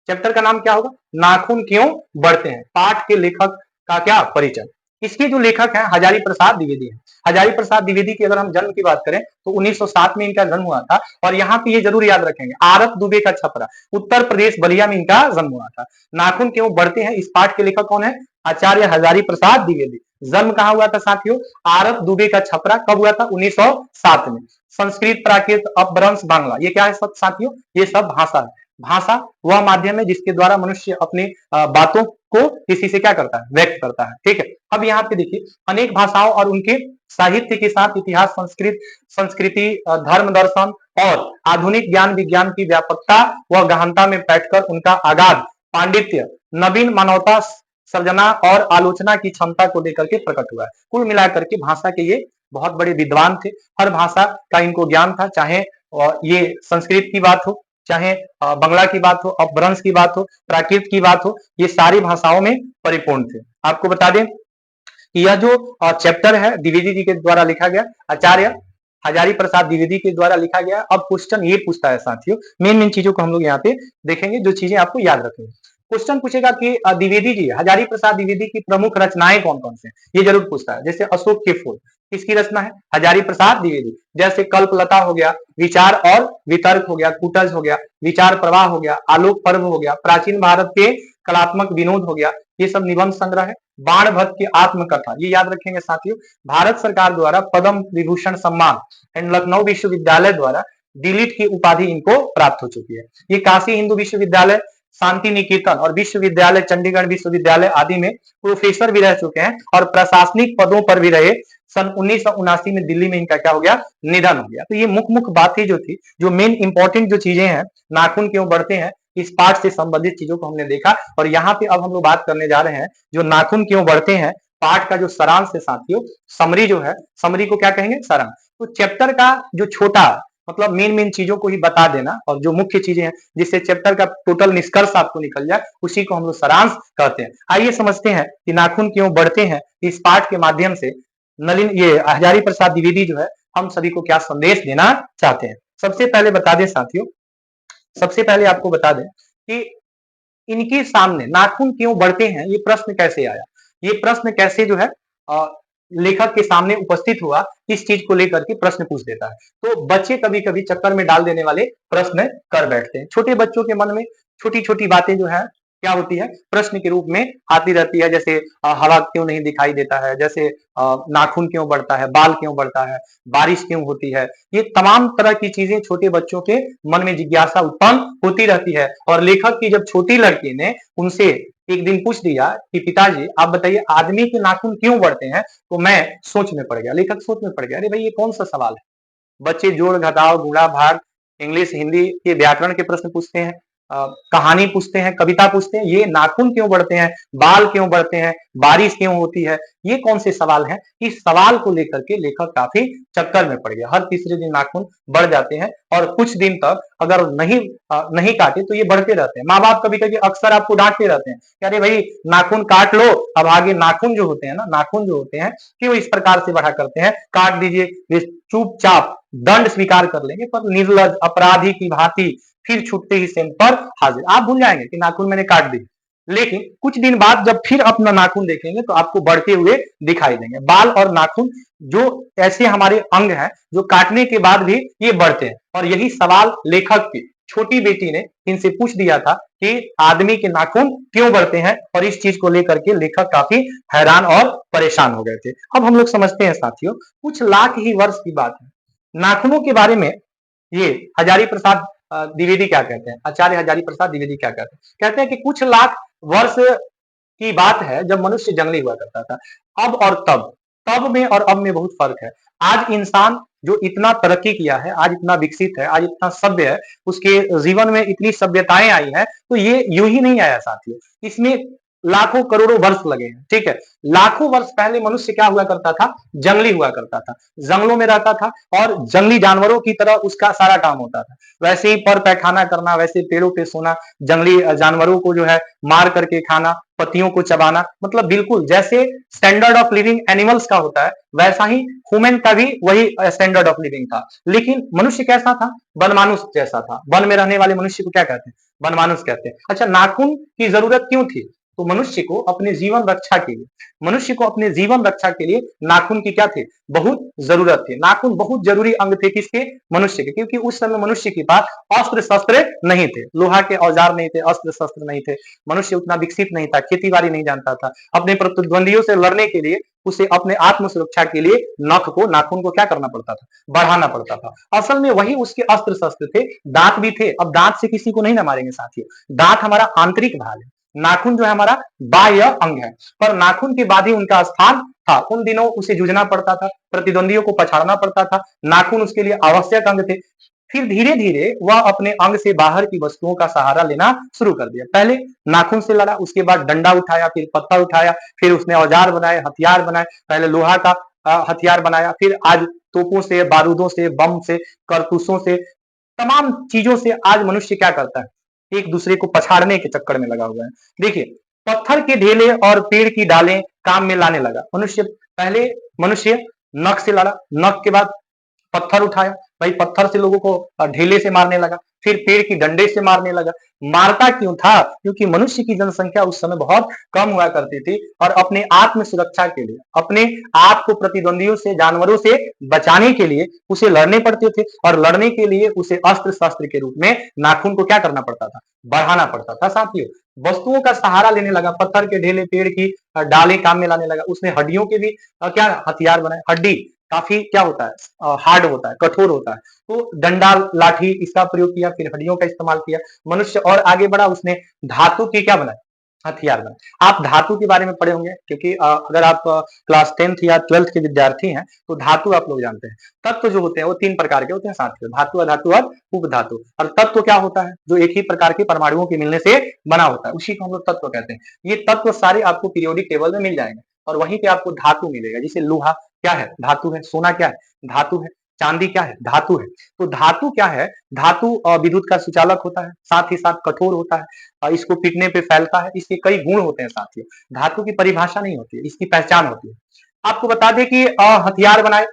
Chapter का नाम क्या होगा? नाखून क्यों बढ़ते हैं। पाठ के लेखक का क्या परिचय। इसके जो लेखक हैं हजारी प्रसाद द्विवेदी हैं। हजारी प्रसाद द्विवेदी की अगर हम जन्म की बात करें तो 1907 में इनका जन्म हुआ था। और यहाँ पे ये जरूर याद रखेंगे, आरफ दुबे का छपरा, उत्तर प्रदेश बलिया में इनका जन्म हुआ था। नाखून क्यों बढ़ते हैं, इस पाठ के लेखक कौन है? आचार्य हजारी प्रसाद द्विवेदी। जन्म कहाँ हुआ था साथियों? आरफ दुबे का छपरा। कब हुआ था? 1907 में। संस्कृत, प्राकृत, अपभ्रंश, बांग्ला, ये क्या है सब साथियों? ये सब भाषा है। भाषा वह माध्यम है जिसके द्वारा मनुष्य अपनी बातों को किसी से क्या करता है? व्यक्त करता है। ठीक है। अब यहाँ पे देखिए, अनेक भाषाओं और उनके साहित्य के साथ इतिहास, संस्कृति, धर्म, दर्शन और आधुनिक ज्ञान विज्ञान की व्यापकता व गहनता में बैठकर उनका अगाध पांडित्य, नवीन मानवता सर्जना और आलोचना की क्षमता को लेकर के प्रकट हुआ है। कुल मिलाकर के भाषा के ये बहुत बड़े विद्वान थे। हर भाषा का इनको ज्ञान था, चाहे ये संस्कृत की बात हो, चाहे बंगला की बात हो, अपभ्रंश की बात हो, प्राकृत की बात हो, ये सारी भाषाओं में परिपूर्ण थे। आपको बता दें कि यह जो चैप्टर है द्विवेदी जी के द्वारा लिखा गया, आचार्य हजारी प्रसाद द्विवेदी के द्वारा लिखा गया। अब क्वेश्चन ये पूछता है साथियों, मेन चीजों को हम लोग यहाँ पे देखेंगे, जो चीजें आपको याद रखेंगे। क्वेश्चन पूछेगा कि द्विवेदी जी, हजारी प्रसाद द्विवेदी की प्रमुख रचनाएं कौन कौन से, ये जरूर पूछता है। जैसे अशोक के फूल किसकी रचना है? हजारी प्रसाद द्विवेदी। जैसे कल्पलता हो गया, विचार और वितर्क हो गया, कुटज हो गया, विचार प्रवाह हो गया, आलोक पर्व हो गया, प्राचीन भारत के कलात्मक विनोद हो गया, ये सब निबंध संग्रह है। बाण भट्ट की आत्मकथा, ये याद रखेंगे साथियों, भारत सरकार द्वारा पद्म विभूषण सम्मान एंड लखनऊ विश्वविद्यालय द्वारा डिलीट की उपाधि इनको प्राप्त हो चुकी है। ये काशी हिंदू विश्वविद्यालय, शांति निकेतन और विश्वविद्यालय, चंडीगढ़ विश्वविद्यालय आदि में प्रोफेसर भी रह चुके हैं और प्रशासनिक पदों पर भी रहे। सन 1979 में दिल्ली में इनका क्या हो गया? निधन हो गया। तो ये मुख्य बातें जो थी, जो मेन इंपॉर्टेंट जो चीजें हैं, नाखून क्यों बढ़ते हैं, इस पाठ से संबंधित चीजों को हमने देखा। और यहाँ पे अब हम लोग बात करने जा रहे हैं जो नाखून क्यों बढ़ते हैं, पाठ का जो सारांश है साथियों, समरी जो है, समरी को क्या कहेंगे? सारांश। तो चैप्टर का जो छोटा मतलब मेन चीजों को ही बता देना, और जो मुख्य चीजें हैं जिससे चैप्टर का टोटल निष्कर्ष आपको निकल जाए, उसी को हम लोग सारांश कहते हैं। आइए समझते हैं कि नाखून क्यों बढ़ते हैं। इस पाठ के माध्यम से नलिन ये हजारी प्रसाद द्विवेदी जो है, हम सभी को क्या संदेश देना चाहते हैं। सबसे पहले बता दें साथियों, सबसे पहले आपको बता दें कि इनके सामने नाखून क्यों बढ़ते हैं, ये प्रश्न कैसे आया, ये प्रश्न कैसे जो है लेखक के सामने उपस्थित हुआ, इस चीज को लेकर के प्रश्न पूछ देता है। तो बच्चे कभी कभी चक्कर में डाल देने वाले प्रश्न कर बैठते हैं। छोटे बच्चों के मन में छोटी छोटी बातें जो है क्या होती है, प्रश्न के रूप में आती रहती है। जैसे हवा क्यों नहीं दिखाई देता है, जैसे नाखून क्यों बढ़ता है, बाल क्यों बढ़ता है, बारिश क्यों होती है, ये तमाम तरह की चीजें छोटे बच्चों के मन में जिज्ञासा उत्पन्न होती रहती है। और लेखक की जब छोटी लड़की ने उनसे एक दिन पूछ दिया कि पिताजी आप बताइए आदमी के नाखून क्यों बढ़ते हैं, तो मैं सोच में पड़ गया, लेखक सोच में पड़ गया, अरे भाई ये कौन सा सवाल है। बच्चे जोड़ घटाव गुणा भाग इंग्लिश हिंदी के व्याकरण के प्रश्न पूछते हैं, कहानी पूछते हैं, कविता पूछते हैं, ये नाखून क्यों बढ़ते हैं, बाल क्यों बढ़ते हैं, बारिश क्यों होती है, ये कौन से सवाल हैं। इस सवाल को लेकर के लेखक काफी चक्कर में पड़ गया। हर तीसरे दिन नाखून बढ़ जाते हैं और कुछ दिन तक अगर नहीं काटे तो ये बढ़ते रहते हैं। माँ बाप कभी कभी अक्सर आपको डांटते रहते हैं कि अरे भाई नाखून काट लो, अब आगे नाखून जो होते हैं ना, नाखून जो होते हैं क्यों इस प्रकार से बढ़ा करते हैं, काट दीजिए, चुपचाप दंड स्वीकार कर लेंगे, पर निर्लज अपराधी की भांति फिर छूटते ही सेंट पर हाजिर। आप भूल जाएंगे कि नाखून मैंने काट दी, लेकिन कुछ दिन बाद जब फिर अपना नाखून देखेंगे तो आपको बढ़ते हुए दिखाई देंगे। बाल और नाखून जो ऐसे हमारे अंग हैं जो काटने के बाद भी ये बढ़ते हैं। और यही सवाल लेखक की छोटी बेटी ने इनसे पूछ दिया था कि आदमी के नाखून क्यों बढ़ते हैं, और इस चीज को लेकर के लेखक काफी हैरान और परेशान हो गए थे। अब हम लोग समझते हैं साथियों, कुछ लाख ही वर्ष की बात है, नाखूनों के बारे में ये हजारी प्रसाद द्विवेदी क्या कहते हैं, आचार्य हजारी प्रसाद द्विवेदी क्या कहते हैं, कहते हैं कि कुछ लाख वर्ष की बात है जब मनुष्य जंगली हुआ करता था। अब और तब में और अब में बहुत फर्क है। आज इंसान जो इतना तरक्की किया है, आज इतना विकसित है, आज इतना सभ्य है, उसके जीवन में इतनी सभ्यताएं आई हैं, तो ये यूं ही नहीं आया साथियों, इसमें लाखों करोड़ों वर्ष लगे हैं। ठीक है, लाखों वर्ष पहले मनुष्य क्या हुआ करता था, जंगली हुआ करता था, जंगलों में रहता था और जंगली जानवरों की तरह उसका सारा काम होता था। वैसे ही पर पैखाना करना, वैसे पेड़ों पे सोना, जंगली जानवरों को जो है मार करके खाना, पत्तियों को चबाना, मतलब बिल्कुल जैसे स्टैंडर्ड ऑफ लिविंग एनिमल्स का होता है, वैसा ही ह्यूमन का भी वही स्टैंडर्ड ऑफ लिविंग था। लेकिन मनुष्य कैसा था, वनमानुष जैसा था। वन में रहने वाले मनुष्य को क्या कहते हैं, बनमानुष कहते हैं। अच्छा, नाखून की जरूरत क्यों थी? तो मनुष्य को अपने जीवन रक्षा के लिए, मनुष्य को अपने जीवन रक्षा के लिए नाखून की क्या थी? बहुत जरूरत थी। नाखून बहुत जरूरी अंग थे किसके? मनुष्य के, क्योंकि उस समय मनुष्य के पास अस्त्र शस्त्र नहीं थे, लोहा के औजार नहीं थे, अस्त्र शस्त्र नहीं थे, मनुष्य उतना विकसित नहीं था, खेती बाड़ी नहीं जानता था। अपने प्रतिद्वंदियों से लड़ने के लिए उसे अपने आत्म सुरक्षा के लिए नख को, नाखून को क्या करना पड़ता था? बढ़ाना पड़ता था। असल में वही उसके अस्त्र शस्त्र थे। दांत भी थे। अब दांत से किसी को नहीं ना मारेंगे साथियों, दांत हमारा आंतरिक भाग है, नाखून जो है हमारा बाह्य अंग है, पर नाखून के बाद ही उनका स्थान था। उन दिनों उसे जूझना पड़ता था, प्रतिद्वंदियों को पछाड़ना पड़ता था, नाखून उसके लिए आवश्यक अंग थे। फिर धीरे धीरे वह अपने अंग से बाहर की वस्तुओं का सहारा लेना शुरू कर दिया। पहले नाखून से लड़ा, उसके बाद डंडा उठाया, फिर पत्थर उठाया, फिर उसने औजार बनाए, हथियार बनाए। पहले लोहा का हथियार बनाया, फिर आज तोपों से, बारूदों से, बम से, कारतूसों से, तमाम चीजों से आज मनुष्य क्या करता है? एक दूसरे को पछाड़ने के चक्कर में लगा हुआ है। देखिए, पत्थर के ढेले और पेड़ की डालें काम में लाने लगा मनुष्य। पहले मनुष्य नख से लड़ा, नख के बाद पत्थर उठाया, भाई पत्थर से लोगों को ढेले से मारने लगा, फिर पेड़ की डंडे से मारने लगा। मारता क्यों था? क्योंकि मनुष्य की जनसंख्या उस समय बहुत कम हुआ करती थी और अपने आत्म सुरक्षा के लिए, अपने आप को प्रतिद्वंदियों से, जानवरों से बचाने के लिए उसे लड़ने पड़ते थे, और लड़ने के लिए उसे अस्त्र शस्त्र के रूप में नाखून को क्या करना पड़ता था? बढ़ाना पड़ता था। साथियों, वस्तुओं का सहारा लेने लगा, पत्थर के ढेले, पेड़ की डाले काम में लाने लगा। उसने हड्डियों के भी क्या हथियार बनाए। हड्डी काफी क्या होता है? हार्ड होता है, कठोर होता है। तो डंडा, लाठी, इसका प्रयोग किया, फिर हड्डियों का इस्तेमाल किया। मनुष्य और आगे बढ़ा, उसने धातु की क्या बनाए? हथियार बनाए। आप धातु के बारे में पढ़े होंगे, क्योंकि अगर आप क्लास 10th या 12th के विद्यार्थी हैं तो धातु आप लोग जानते हैं। तत्व जो होते हैं वो 3 प्रकार के होते हैं साथियों, धातु, अधातु और उपधातु। और तत्व क्या होता है? जो एक ही प्रकार के परमाणुओं के मिलने से बना होता है, उसी को हम लोग तत्व कहते हैं। ये तत्व सारे आपको पीरियोडिक टेबल में मिल जाएंगे, और वहीं पे आपको धातु मिलेगा। जैसे लोहा क्या है? धातु है। सोना क्या है? धातु है। चांदी क्या है? धातु है। तो धातु क्या है? धातु विद्युत का सुचालक होता है, साथ ही साथ कठोर होता है, इसको पीटने पे फैलता है, इसके कई गुण होते हैं साथियों। धातु की परिभाषा नहीं होती है, इसकी पहचान होती है। आपको बता दें कि हथियार बनाए,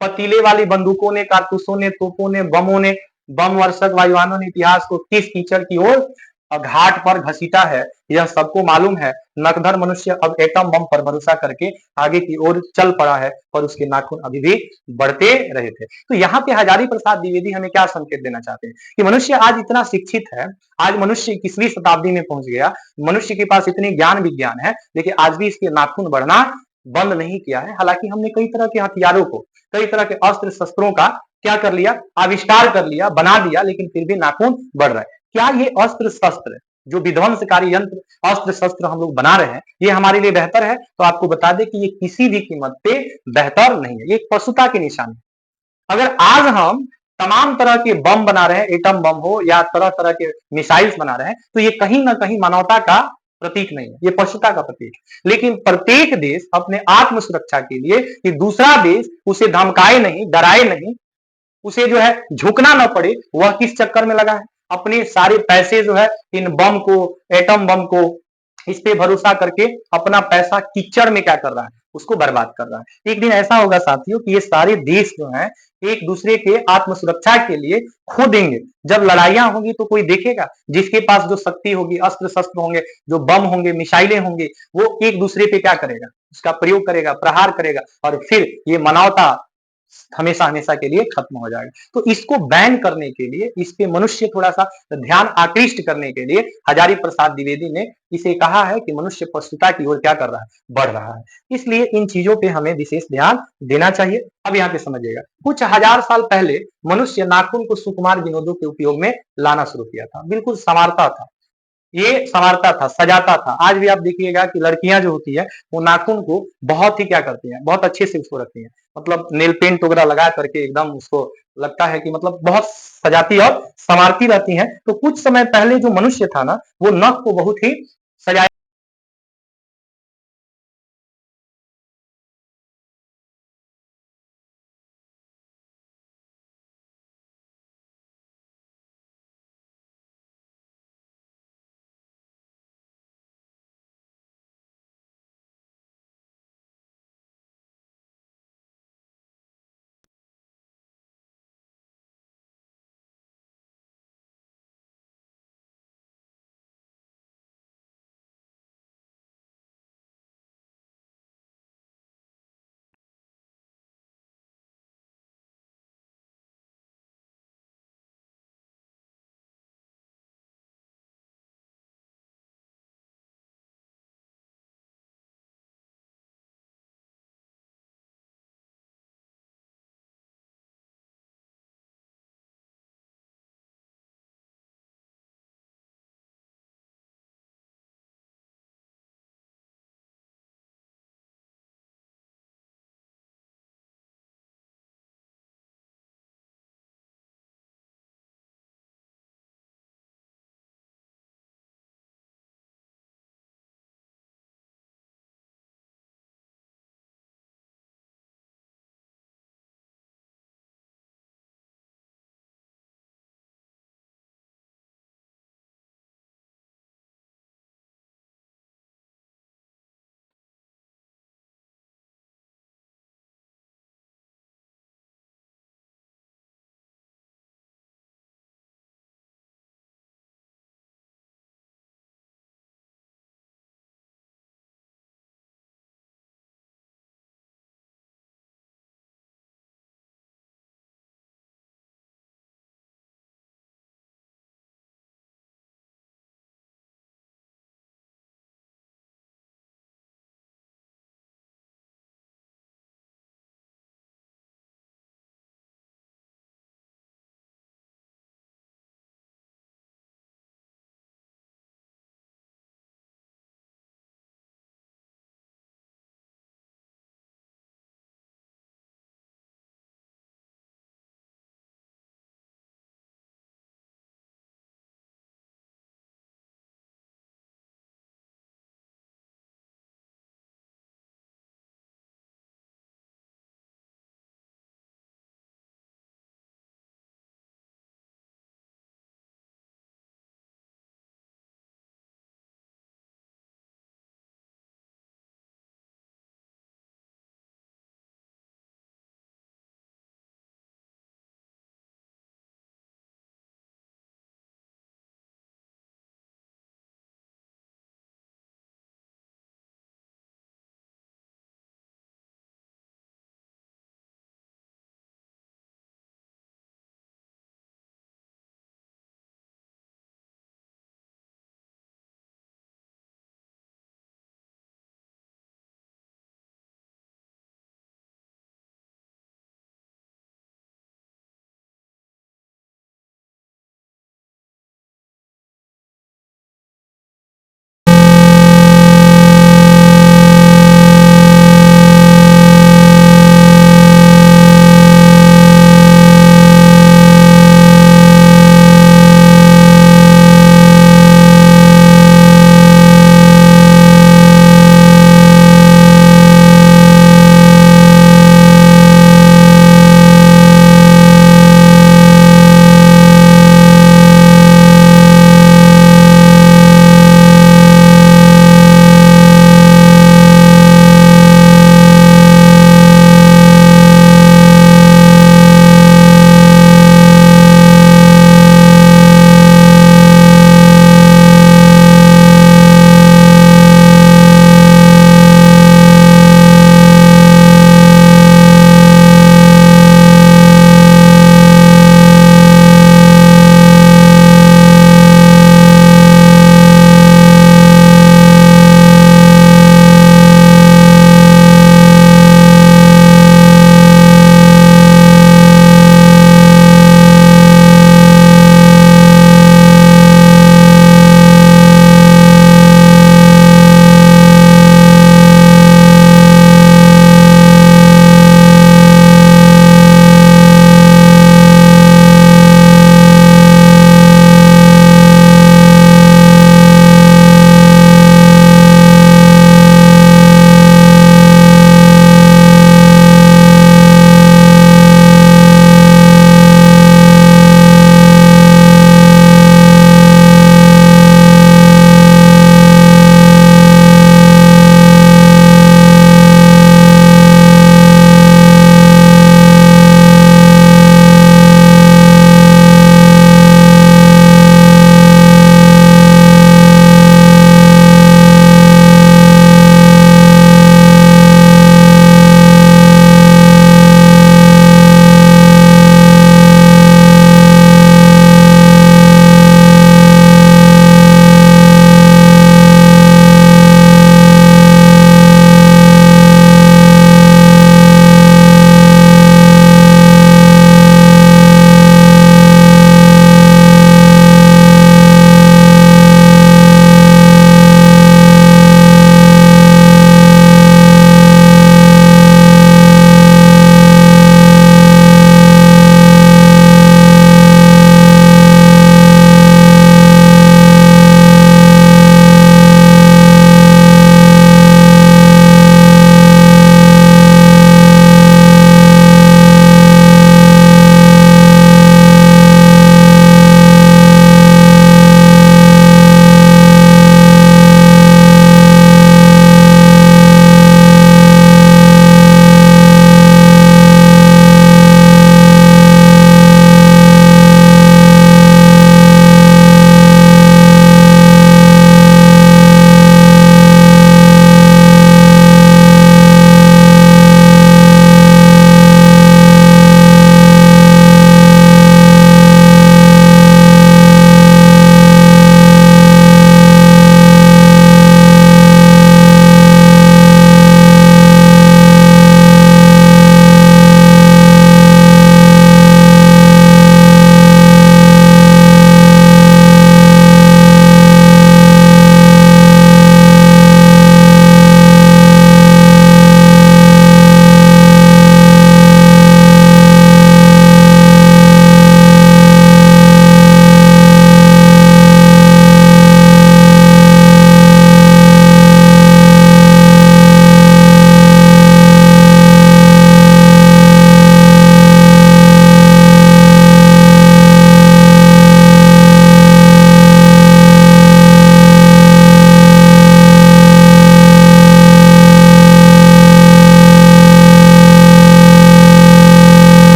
पतीले वाली बंदूकों ने, कारतूसों ने, तोपों ने, बमों ने, बम वर्षक वायुयानों ने इतिहास को किस कीचड़ की ओर घाट पर घसीटा है, यह सबको मालूम है। नकधर मनुष्य अब एटम बम पर भरोसा करके आगे की ओर चल पड़ा है, पर उसके नाखून अभी भी बढ़ते रहे थे। तो यहाँ पे हजारी प्रसाद द्विवेदी हमें क्या संकेत देना चाहते हैं कि मनुष्य आज इतना शिक्षित है, आज मनुष्य 21वीं शताब्दी में पहुंच गया, मनुष्य के पास इतनी ज्ञान विज्ञान है, लेकिन आज भी इसके नाखून बढ़ना बंद नहीं किया है। हालांकि हमने कई तरह के हथियारों को, कई तरह के अस्त्र शस्त्रों का क्या कर लिया? आविष्कार कर लिया, बना दिया, लेकिन फिर भी नाखून बढ़ रहा है। क्या ये अस्त्र शस्त्र, जो विध्वंसकारी यंत्र, अस्त्र शस्त्र हम लोग बना रहे हैं, ये हमारे लिए बेहतर है? तो आपको बता दें कि ये किसी भी कीमत पे बेहतर नहीं है, ये एक पशुता की निशानी है। अगर आज हम तमाम तरह के बम बना रहे हैं, एटम बम हो या तरह तरह के मिसाइल्स बना रहे हैं, तो ये कहीं ना कहीं मानवता का प्रतीक नहीं है, ये पशुता का प्रतीक है। लेकिन प्रत्येक देश अपने आत्म सुरक्षा के लिए कि दूसरा देश उसे धमकाए नहीं, डराए नहीं, उसे जो है झुकना ना पड़े, वह किस चक्कर में लगा है? अपने सारे पैसे जो है इन बम को, एटम बम को, इस पे भरोसा करके अपना पैसा कीचड़ में क्या कर रहा है? उसको बर्बाद कर रहा है। एक दिन ऐसा होगा साथियों कि ये सारे देश जो हैं एक दूसरे के आत्म सुरक्षा के लिए खो देंगे। जब लड़ाइयां होंगी तो कोई देखेगा? जिसके पास जो शक्ति होगी, अस्त्र शस्त्र होंगे, जो बम होंगे, मिसाइलें होंगे, वो एक दूसरे पे क्या करेगा? उसका प्रयोग करेगा, प्रहार करेगा, और फिर ये मानवता हमेशा हमेशा के लिए खत्म हो जाएगा। तो इसको बैन करने के लिए, इस पे मनुष्य थोड़ा सा ध्यान आकृष्ट करने के लिए हजारी प्रसाद द्विवेदी ने इसे कहा है कि मनुष्य पशुता की ओर क्या कर रहा है? बढ़ रहा है। इसलिए इन चीजों पे हमें विशेष ध्यान देना चाहिए। अब यहाँ पे समझिएगा, कुछ हजार साल पहले मनुष्य नाखून को सुकुमार विनोदों के उपयोग में लाना शुरू किया था, बिल्कुल संवारता था, ये संवारता था, सजाता था। आज भी आप देखिएगा कि लड़कियां जो होती है वो नाखून को बहुत ही क्या करती हैं? बहुत अच्छे से उसको रखती हैं, मतलब नेल पेंट वगैरह लगा करके एकदम उसको लगता है कि मतलब बहुत सजाती और संवारती रहती हैं। तो कुछ समय पहले जो मनुष्य था ना, वो नख को बहुत ही सजाया